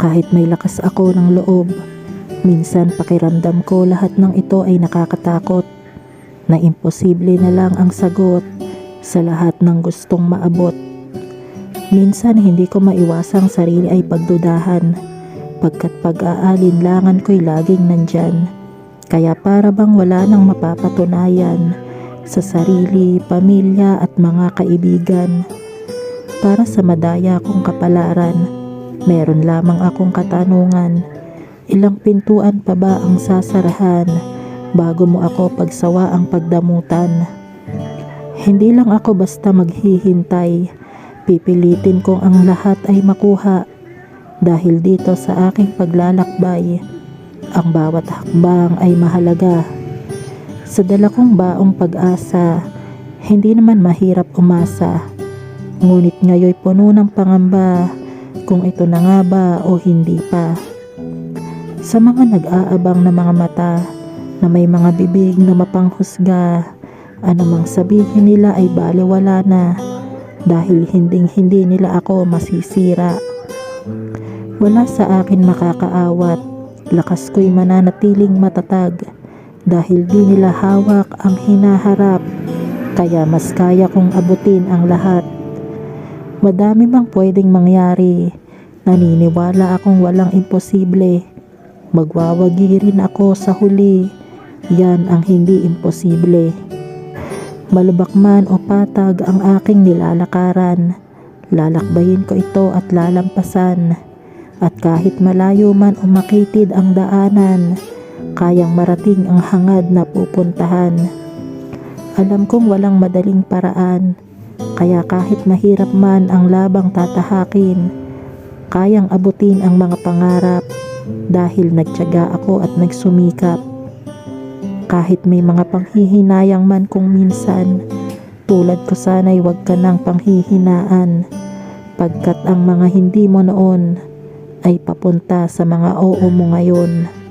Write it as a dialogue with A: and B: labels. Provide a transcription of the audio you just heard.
A: Kahit may lakas ako ng loob, minsan pakiramdam ko lahat ng ito ay nakakatakot, na imposible na lang ang sagot sa lahat ng gustong maabot. Minsan hindi ko maiwasang sarili ay pagdudahan, pagkat pag-aalinlangan ko'y laging nandyan. Kaya para bang wala nang mapapatunayan sa sarili, pamilya at mga kaibigan. Para sa madaya kong kapalaran, meron lamang akong katanungan. Ilang pintuan pa ba ang sasarahan bago mo ako pagsawa ang pagdamutan? Hindi lang ako basta maghihintay, pipilitin kong ang lahat ay makuha. Dahil dito sa aking paglalakbay, ang bawat hakbang ay mahalaga. Sa dala kong baong pag-asa, hindi naman mahirap umasa. Ngunit ngayoy puno ng pangamba kung ito na nga ba o hindi pa. Sa mga nag-aabang na mga mata na may mga bibig na mapanghusga, anumang sabihin nila ay balewala na dahil hindi nila ako masisira. Wala sa akin makakaawat, lakas ko'y mananatiling matatag dahil di nila hawak ang hinaharap, kaya mas kaya kong abutin ang lahat. Madami bang pwedeng mangyari, naniniwala akong walang imposible. Magwawagi rin ako sa huli, yan ang hindi imposible. Malubak man o patag ang aking nilalakaran, lalakbayin ko ito at lalampasan. At kahit malayo man o makitid ang daanan, kayang marating ang hangad na pupuntahan. Alam kong walang madaling paraan, kaya kahit mahirap man ang labang tatahakin, kayang abutin ang mga pangarap dahil nagtiyaga ako at nagsumikap. Kahit may mga panghihinayang man kung minsan, tulad ko sana'y wag ka nang panghihinaan, pagkat ang mga hindi mo noon ay papunta sa mga oo mo ngayon.